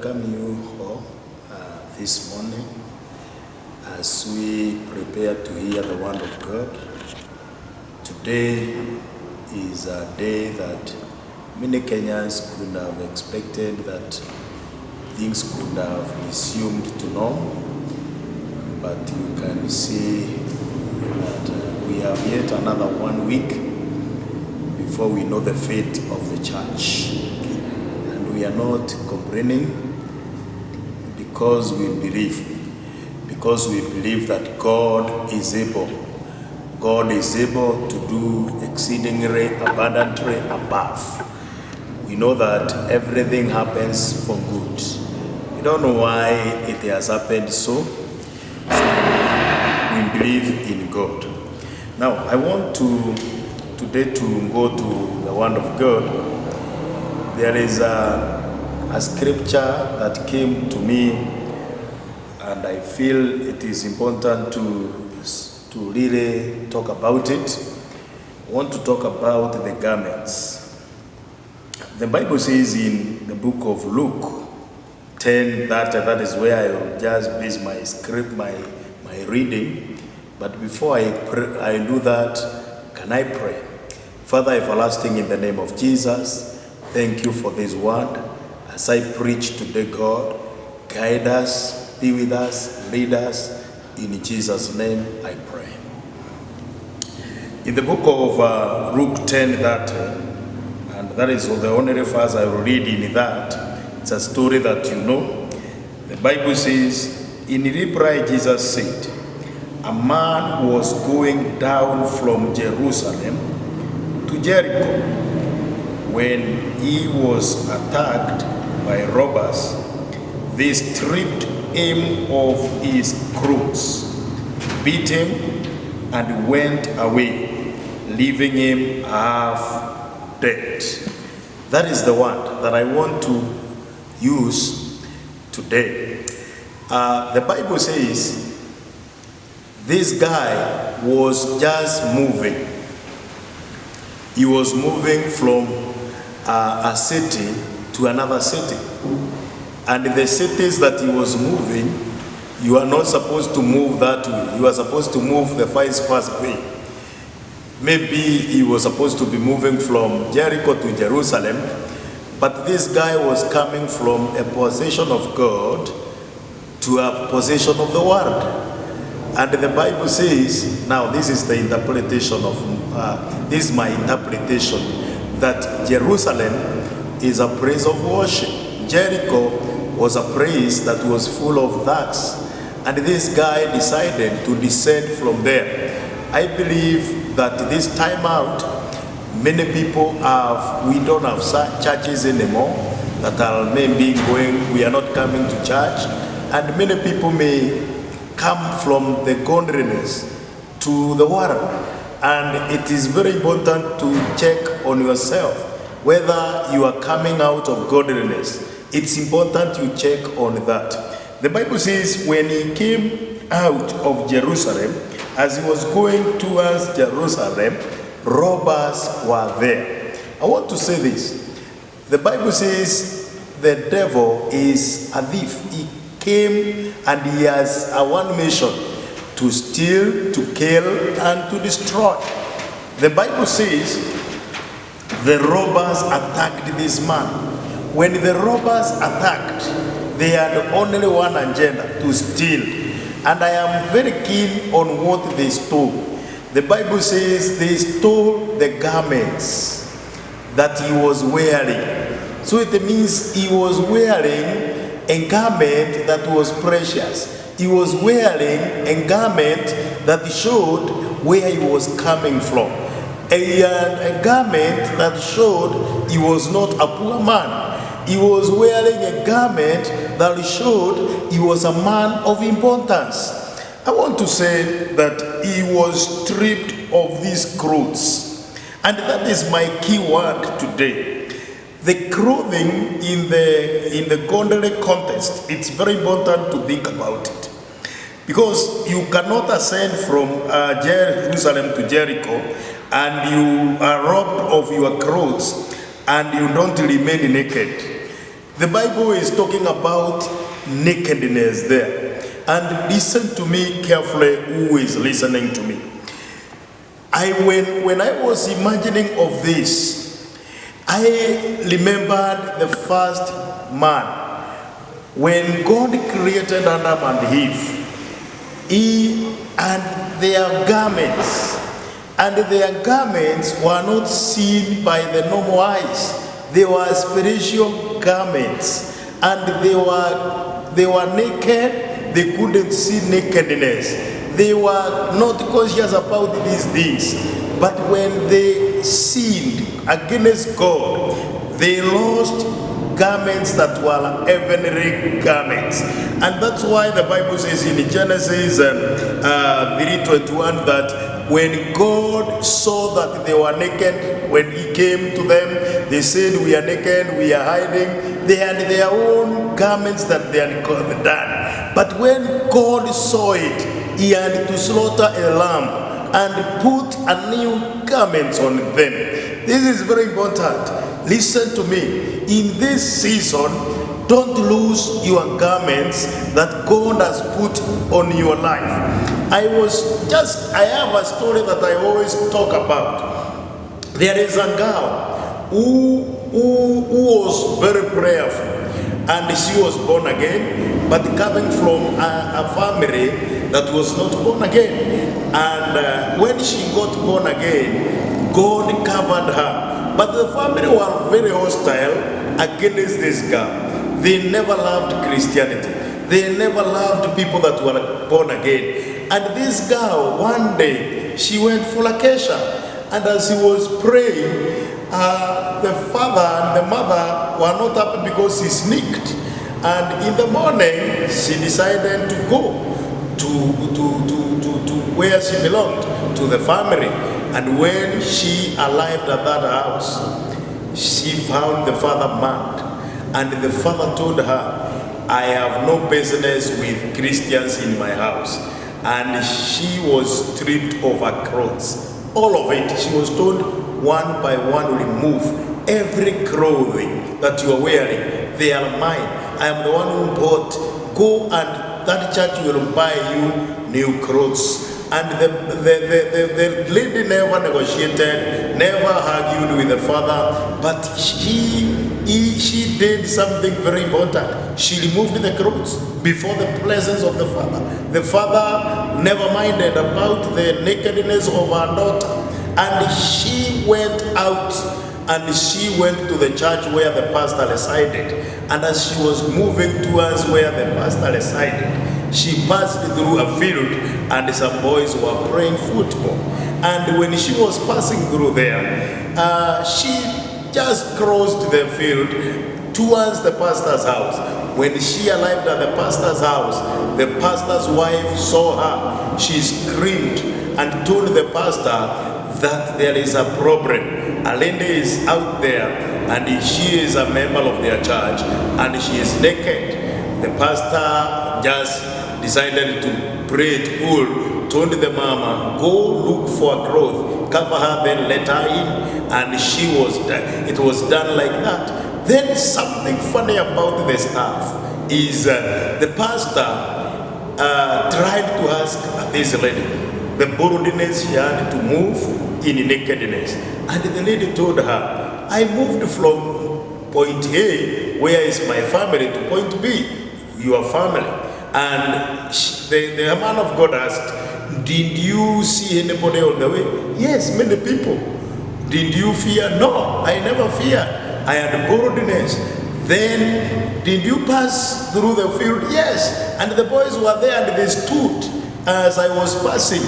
Welcome you all this morning as we prepare to hear the word of God. Today is a day that many Kenyans could have expected that things could have resumed to normal, but you can see that we have yet another 1 week before we know the fate of the church. And we are not complaining, because we believe that God is able. God is able to do exceedingly abundantly above. We know that everything happens for good. We don't know why it has happened so. We believe in God. Now, I want today to go to the word of God. There is a scripture that came to me, and I feel it is important to really talk about it. I want to talk about the garments. The Bible says in the book of Luke 10 that is where I will just base my script, my reading. But before I do that, can I pray? Father everlasting, in the name of Jesus, thank you for this word. As I preach today, God, guide us, be with us, lead us. In Jesus' name I pray. In the book of Luke 10, and that is the only verse I will read in that. It's a story that you know. The Bible says, in reply Jesus said, a man was going down from Jerusalem to Jericho when he was attacked by robbers. They stripped him of his clothes, beat him, and went away, leaving him half dead. That is the word that I want to use today. The Bible says this guy was just moving. He was moving from a city to another city. And the cities that he was moving, you are not supposed to move that way. You are supposed to move the vice versa way. Maybe he was supposed to be moving from Jericho to Jerusalem, but this guy was coming from a possession of God to a possession of the world. And the Bible says, now this is the interpretation of, this is my interpretation, that Jerusalem is a place of worship. Jericho was a place that was full of thugs. And this guy decided to descend from there. I believe that this time out, many people we don't have churches anymore that are maybe going, we are not coming to church. And many people may come from the godliness to the world. And it is very important to check on yourself whether you are coming out of godliness. It's important you check on that. The Bible says when he came out of Jerusalem, as he was going towards Jerusalem, robbers were there. I want to say this. The Bible says the devil is a thief. He came and he has one mission: to steal, to kill, and to destroy. The Bible says the robbers attacked this man. When the robbers attacked, they had only one agenda: to steal. And I am very keen on what they stole. The Bible says they stole the garments that he was wearing. So it means he was wearing a garment that was precious. He was wearing a garment that showed where he was coming from. A garment that showed he was not a poor man. He was wearing a garment that showed he was a man of importance. I want to say that he was stripped of these clothes. And that is my key word today. The clothing in the godly context, it's very important to think about it. Because you cannot ascend from Jerusalem to Jericho and you are robbed of your clothes and you don't remain naked. The Bible is talking about nakedness there. And listen to me carefully, who is listening to me. When I was imagining of this, I remembered the first man. When God created Adam and Eve, he and their garments, and their garments were not seen by the normal eyes. They were spiritual garments, and they were naked. They couldn't see nakedness. They were not conscious about these things. But when they sinned against God, they lost garments that were heavenly garments. And that's why the Bible says in Genesis 3:21 that when God saw that they were naked, when he came to them, they said, we are naked, we are hiding. They had their own garments that they had done. But when God saw it, he had to slaughter a lamb and put a new garment on them. This is very important. Listen to me. In this season, don't lose your garments that God has put on your life. I have a story that I always talk about. There is a girl who was very prayerful, and she was born again, but coming from a family that was not born again. And when she got born again, God covered her. But the family were very hostile against this girl. They never loved Christianity. They never loved people that were born again. And this girl, one day, she went for vacation. And as she was praying, the father and the mother were not happy because she sneaked. And in the morning, she decided to go to where she belonged, to the family. And when she arrived at that house, she found the father mad. And the father told her, I have no business with Christians in my house. And she was stripped of her clothes. All of it. She was told one by one, remove every clothing that you are wearing. They are mine. I am the one who bought. Go and that church will buy you new clothes. And the lady never negotiated, never argued with the father, but she did something very important. She removed the clothes before the presence of the father. The father never minded about the nakedness of her daughter. And she went out and she went to the church where the pastor resided. And as she was moving towards where the pastor resided, she passed through a field and some boys were playing football. And when she was passing through there, she just crossed the field towards the pastor's house. When she arrived at the pastor's house, the pastor's wife saw her. She screamed and told the pastor that there is a problem. A lady is out there and she is a member of their church and she is naked. The pastor just decided to pray it cool, told the mama, go look for a cloth, cover her, then let her in. And it was done like that. Then something funny about the staff is the pastor tried to ask this lady the boldness she had to move in nakedness. And the lady told her, I moved from point A, where is my family, to point B, your family. And the man of God asked, did you see anybody on the way? Yes, many people. Did you fear? No, I never fear. I had boldness. Then, did you pass through the field? Yes. And the boys were there and they stood as I was passing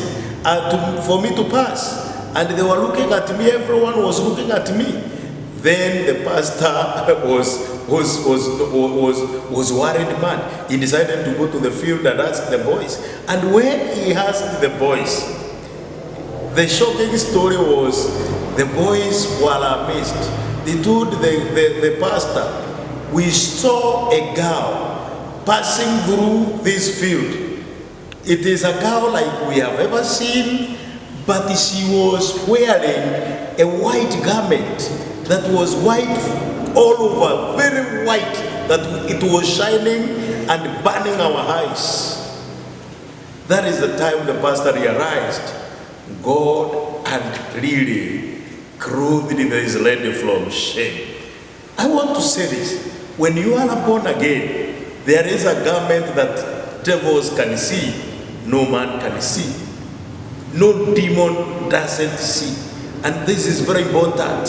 for me to pass. And they were looking at me, everyone was looking at me. Then the pastor was worried man. He decided to go to the field and ask the boys. And when he asked the boys, the shocking story was the boys were amazed. They told the pastor, we saw a girl passing through this field. It is a girl like we have ever seen, but she was wearing a white garment that was white all over, very white, that it was shining and burning our eyes. That is the time the pastor realized God had really clothed this lady from shame. I want to say this. When you are born again, there is a garment that devils can see, no man can see. No demon doesn't see. And this is very important,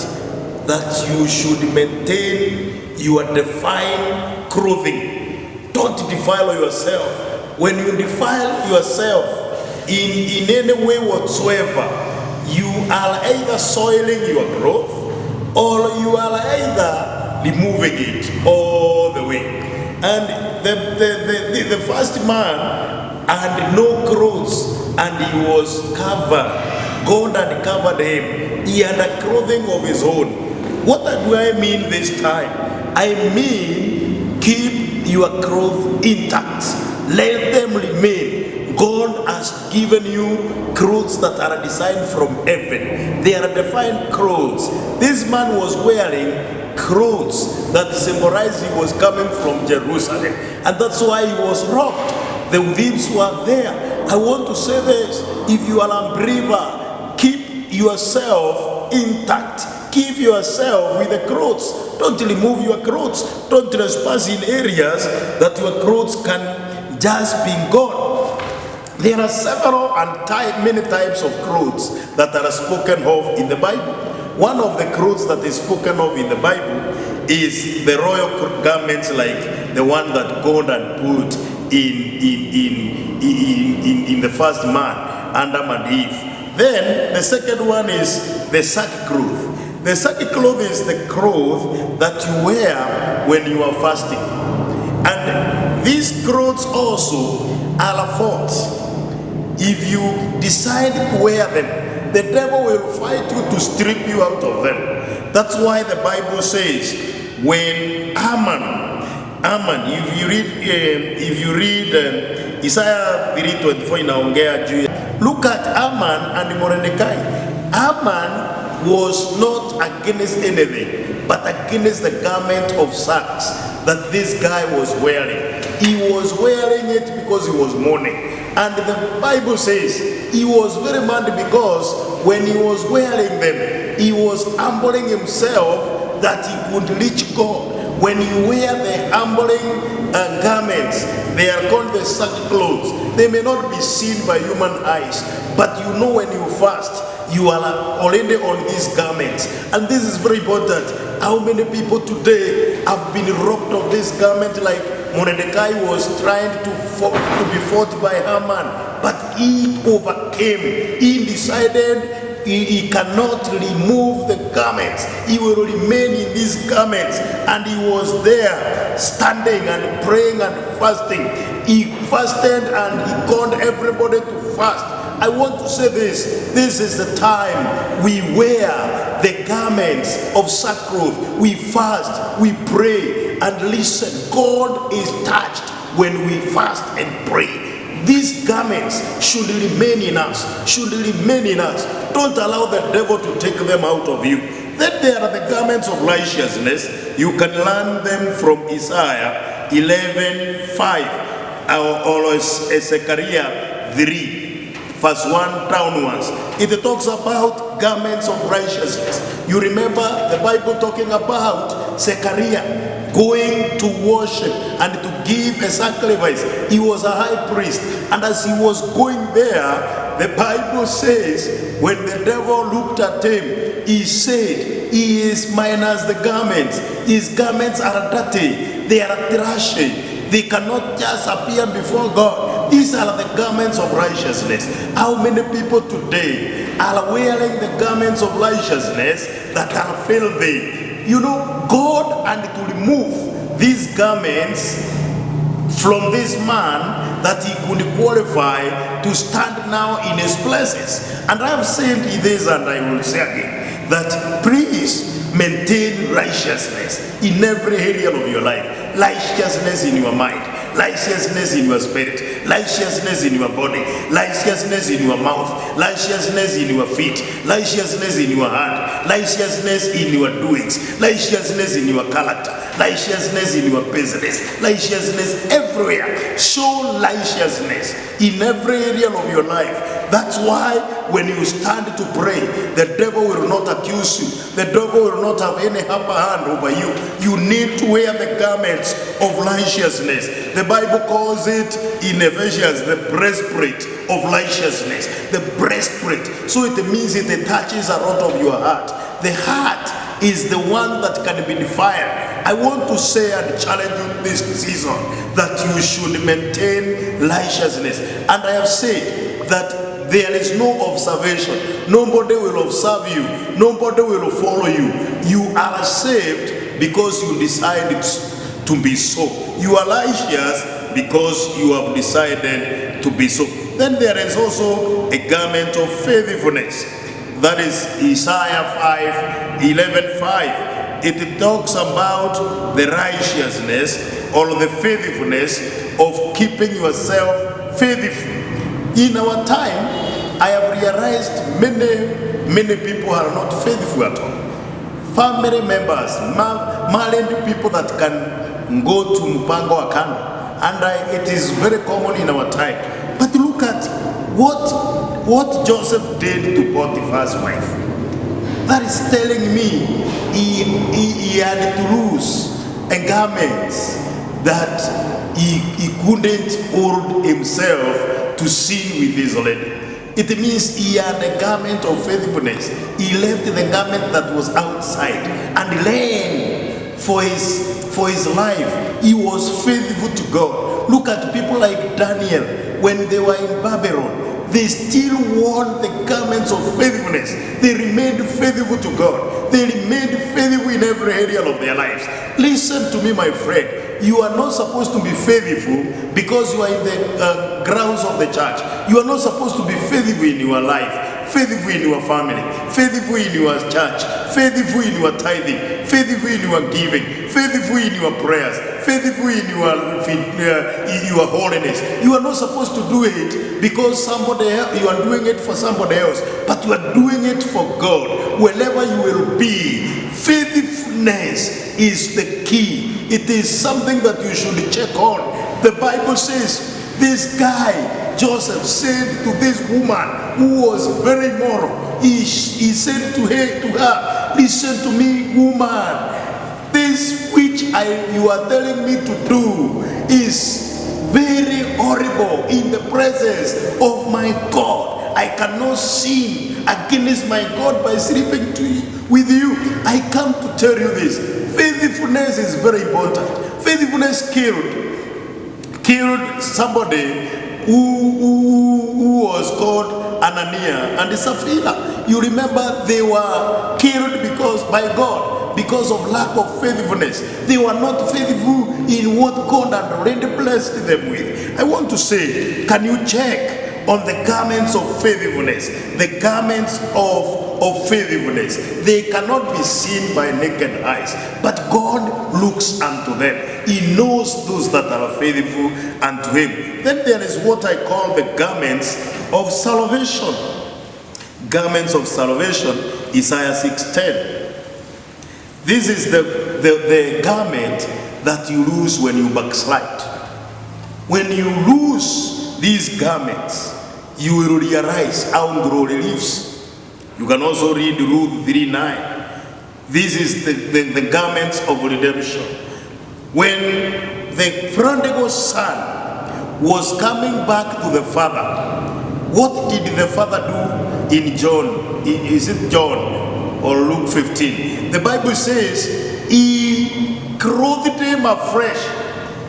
that you should maintain your divine clothing. Don't defile yourself. When you defile yourself in any way whatsoever, you are either soiling your clothes or you are either removing it all the way. And the first man had no clothes and he was covered. God had covered him. He had a clothing of his own. What do I mean this time? I mean, keep your clothes intact. Let them remain. God has given you clothes that are designed from heaven. They are defined clothes. This man was wearing clothes that symbolize he was coming from Jerusalem. And that's why he was robbed. The thieves were there. I want to say this. If you are a believer, keep yourself intact. Keep yourself with the clothes. Don't remove your clothes. Don't trespass in areas that your clothes can just be gone. There are several and many types of clothes that are spoken of in the Bible. One of the clothes that is spoken of in the Bible is the royal garments, like the one that God had put in the first man, Adam and Eve. Then the second one is the sackcloth. The sackcloth is the cloth that you wear when you are fasting. And these clothes also are a fault. If you decide to wear them, the devil will fight you to strip you out of them. That's why the Bible says, when Haman, if you read Isaiah 3:24 inaongea juu. Look at Haman and Mordecai. Haman was not against anything, but against the garment of sacks that this guy was wearing. He was wearing it because he was mourning. And the Bible says he was very mad because when he was wearing them, he was humbling himself that he could reach God. When you wear the humbling garments, they are called the sackcloths. They may not be seen by human eyes, but you know when you fast, you are already on these garments. And this is very important. How many people today have been robbed of this garment, like Mordecai was trying to be fought by Haman, but he overcame. He decided he cannot remove the garments. He will remain in these garments. And he was there standing and praying and fasting. He fasted and he called everybody to fast. I want to say this. This is the time we wear the garments of sackcloth. We fast, we pray, and listen. God is touched when we fast and pray. These garments should remain in us, Don't allow the devil to take them out of you. Then there are the garments of righteousness. You can learn them from Isaiah 11:5 or Zechariah 3, verse 1 downwards. It talks about garments of righteousness. You remember the Bible talking about Zechariah going to worship and to give a sacrifice. He was a high priest, and as he was going there, the Bible says when the devil looked at him, he said, he is minus the garments. His garments are dirty, they are trashy, they cannot just appear before God. These are the garments of righteousness. How many people today are wearing the garments of righteousness that are filthy? You know, God had to remove these garments from this man that he could qualify to stand now in his places. And I have said this and I will say again, that please maintain righteousness in every area of your life. Righteousness in your mind, righteousness in your spirit, righteousness in your body, righteousness in your mouth, righteousness in your feet, righteousness in your heart, righteousness in your doings, righteousness in your character, righteousness in your business, righteousness everywhere. Show righteousness in every area of your life. That's why when you stand to pray, the devil will not accuse you. The devil will not have any upper hand over you. You need to wear the garments of righteousness. The Bible calls it in Ephesians the breastplate of righteousness. The breastplate. So it means it touches a lot of your heart. The heart is the one that can be defiled. I want to say and challenge you this season that you should maintain righteousness. And I have said that there is no observation. Nobody will observe you. Nobody will follow you. You are saved because you decided to be so. You are righteous because you have decided to be so. Then there is also a garment of faithfulness. That is Isaiah 5:11-5. It talks about the righteousness or the faithfulness of keeping yourself faithful. In our time, I have realized many people are not faithful at all. Family members, married people that can go to Mpango wa Kando, and it is very common in our time. But look at what Joseph did to Potiphar's wife. That is telling me he had to lose a garment that he couldn't hold himself to sin with his lady. It means he had a garment of faithfulness. He left the garment that was outside and ran for his life. He was faithful to God. Look at people like Daniel when they were in Babylon. They still wore the garments of faithfulness. They remained faithful to God. They remained faithful in every area of their lives. Listen to me, my friend. You are not supposed to be faithful because you are in the grounds of the church. You are not supposed to be faithful in your life, faithful in your family, faithful in your church, faithful in your tithing, faithful in your giving, faithful in your prayers, faithful in your holiness. You are not supposed to do it because somebody else, you are doing it for somebody else, but you are doing it for God. Wherever you will be, faithfulness is the key. It is something that you should check on. The Bible says this guy Joseph said to this woman who was very moral, he said to her, listen to me, woman, this which you are telling me to do is very horrible in the presence of my God. I cannot sin against my God by sleeping with you. I come to tell you this. Faithfulness is very important. Faithfulness killed somebody who was called Ananias and Sapphira. You remember they were killed by God because of lack of faithfulness. They were not faithful in what God had already blessed them with. I want to say, can you check on the garments of faithfulness? The garments of faithfulness, they cannot be seen by naked eyes, but God looks unto them. He knows those that are faithful unto him. Then there is what I call the garments of salvation. Garments of salvation, Isaiah 6:10. This is the garment that you lose when you backslide. When you lose these garments, you will realize how glory lives. You can also read Ruth 3:9. This is the garments of redemption. When the prodigal son was coming back to the father, what did the father do in John? Is it John or Luke 15? The Bible says he clothed him afresh.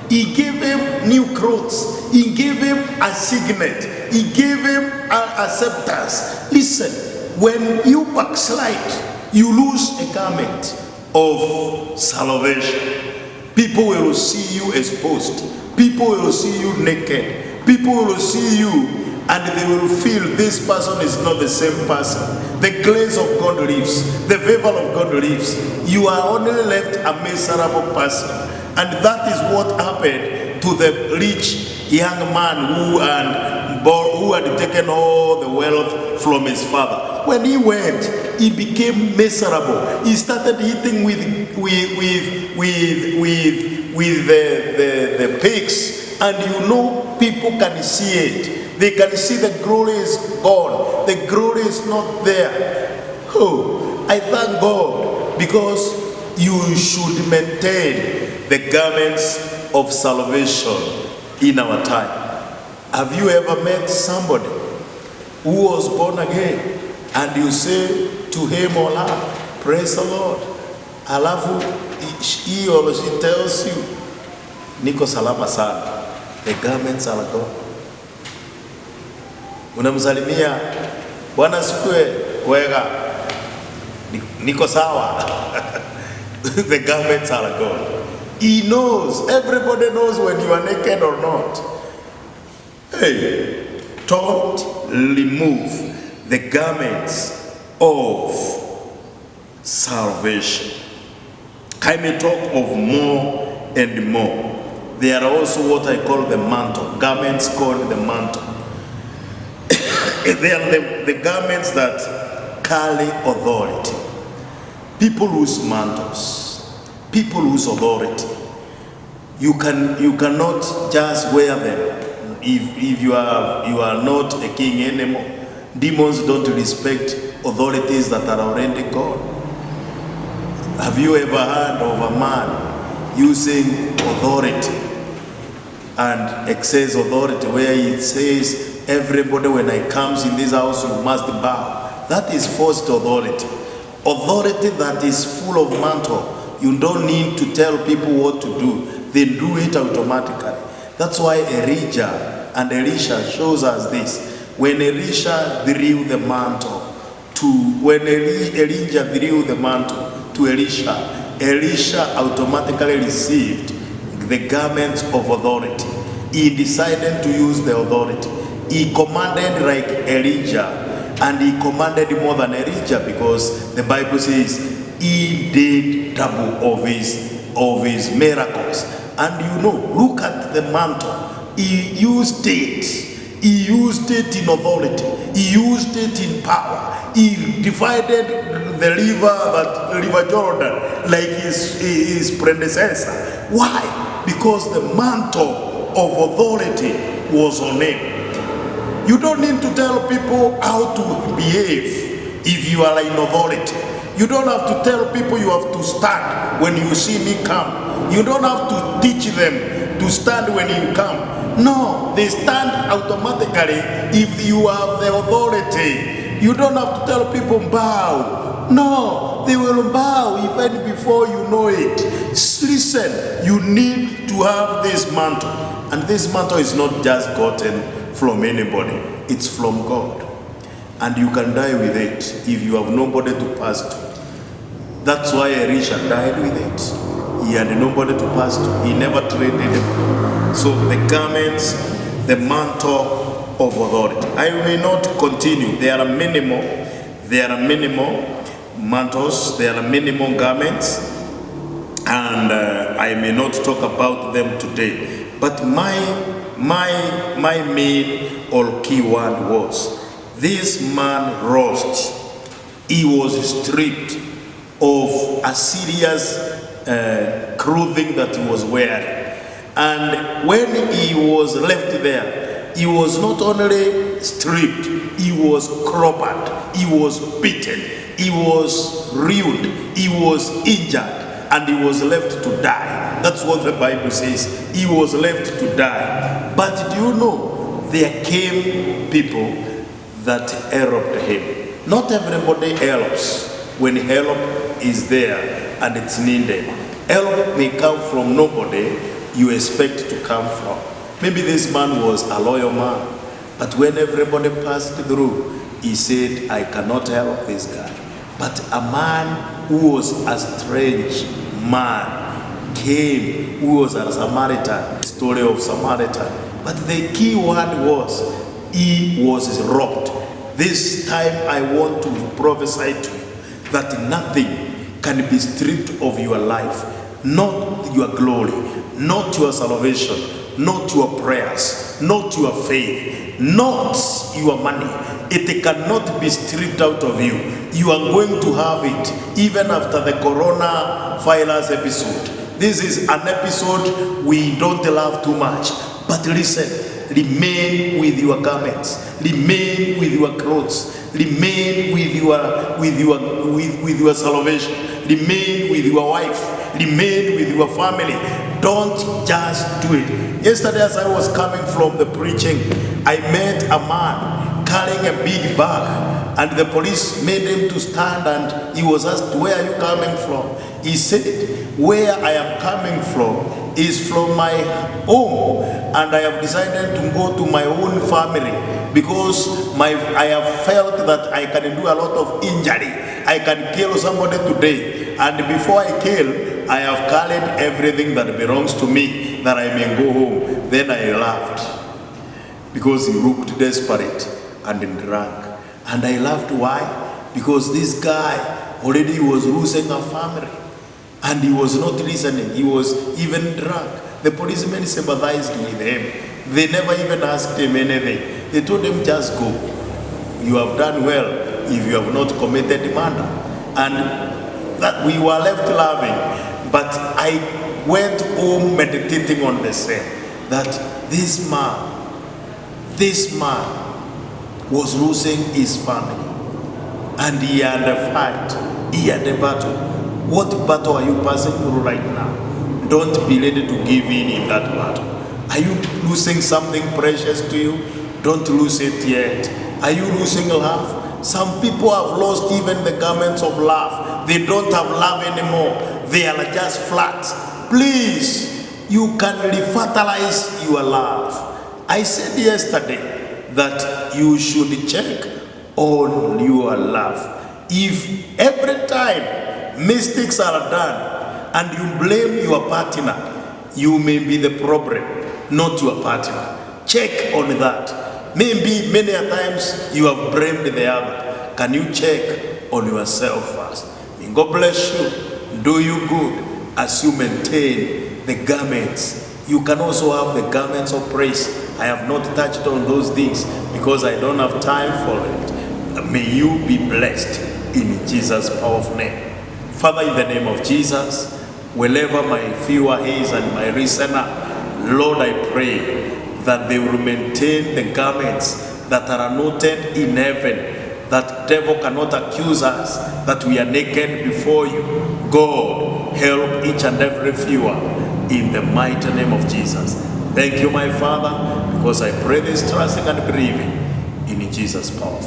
He gave him new clothes. He gave him a signet. He gave him an acceptance. Listen, when you backslide, you lose a garment of salvation. People will see you exposed. People will see you naked. People will see you and they will feel this person is not the same person. The grace of God lives. The favor of God lives. You are only left a miserable person. And that is what happened to the rich young man who had who had taken all the wealth from his father. When he went, he became miserable. He started eating with the pigs, and you know, people can see it. They can see the glory is gone. The glory is not there. Oh, I thank God, because you should maintain the garments of salvation in our time. Have you ever met somebody who was born again and you say to him or her, praise the Lord, alafu he or she tells you, niko salama sana, the garments are gone. Unamsalimia, Bwana sifiwe, wega, niko sawa. The garments are gone. He knows, everybody knows when you are naked or not. Hey, don't remove the garments of salvation. I may talk of more and more. There are also what I call the mantle, garments called the mantle. They are the garments that carry authority. People whose mantles, people whose authority. You cannot just wear them if you are not a king anymore. Demons don't respect authorities that are already gone. Have you ever heard of a man using authority and excess authority where it says, everybody when I comes in this house you must bow? That is forced authority. Authority that is full of mantle. You don't need to tell people what to do. They do it automatically. That's why Elijah and Elisha shows us this. When Elisha threw the mantle when Elijah threw the mantle to Elisha, Elisha automatically received the garments of authority. He decided to use the authority. He commanded like Elijah, and he commanded more than Elijah, because the Bible says he did double of his miracles. And you know, look at the mantle. He used it. He used it in authority. He used it in power. He divided the river Jordan like his predecessor. Why? Because the mantle of authority was on him. You don't need to tell people how to behave if you are in authority. You don't have to tell people you have to stand when you see me come. You don't have to teach them to stand when you come. No, they stand automatically if you have the authority. You don't have to tell people bow. No, they will bow even before you know it. Listen, you need to have this mantle. And this mantle is not just gotten from anybody. It's from God. And you can die with it if you have nobody to pass to. That's why Elisha died with it. He had nobody to pass to. He never traded him. So the garments, the mantle of authority. I may not continue. There are minimal mantles, there are minimal garments, and I may not talk about them today. But my main or key one was, this man rose. He was stripped of Assyria's clothing that he was wearing. And when he was left there, he was not only stripped, he was cropped, he was beaten, he was ruined, he was injured, and he was left to die. That's what the Bible says. He was left to die. But do you know, there came people that helped him. Not everybody helps when help is there and it's needed. Help may come from nobody you expect to come from. Maybe this man was a loyal man, but when everybody passed through, he said, I cannot help this guy. But a man who was a strange man came, who was a Samaritan, the story of Samaritan. But the key word was, he was robbed. This time I want to prophesy to you that nothing can be stripped of your life, not your glory, not your salvation, not your prayers, not your faith, not your money. It cannot be stripped out of you. You are going to have it even after the coronavirus episode. This is an episode we don't love too much. But listen, remain with your garments, remain with your clothes, remain with your salvation, remain with your wife, remain with your family. Don't just do it. Yesterday as I was coming from the preaching, I met a man carrying a big bag, and the police made him to stand, and he was asked, where are you coming from? He said, where I am coming from is from my home, and I have decided to go to my own family because I have felt that I can do a lot of injury. I can kill somebody today, and before I kill, I have carried everything that belongs to me that I may go home. Then I laughed because he looked desperate and drunk. And I laughed, why? Because this guy already was losing a family and he was not listening. He was even drunk. The policemen sympathized with him. They never even asked him anything. They told him, just go. You have done well if you have not committed murder. And that we were left laughing. But I went home meditating on the same, that this man was losing his family, and he had a fight, he had a battle. What battle are you passing through right now? Don't be ready to give in that battle. Are you losing something precious to you? Don't lose it yet. Are you losing love? Some people have lost even the garments of love. They don't have love anymore. They are just flat. Please, you can refertilize your love. I said yesterday that you should check on your love. If every time mistakes are done and you blame your partner, you may be the problem, not your partner. Check on that. Maybe many a times you have blamed the other. Can you check on yourself first? May God bless you. Do you good as you maintain the garments. You can also have the garments of praise. I have not touched on those things because I don't have time for it. May you be blessed in Jesus' powerful name. Father, in the name of Jesus, wherever my viewer is and my listener, Lord, I pray that they will maintain the garments that are anointed in heaven, that devil cannot accuse us that we are naked before you. God, help each and every viewer in the mighty name of Jesus. Thank you, my Father, because I pray this trusting and believing in Jesus' power.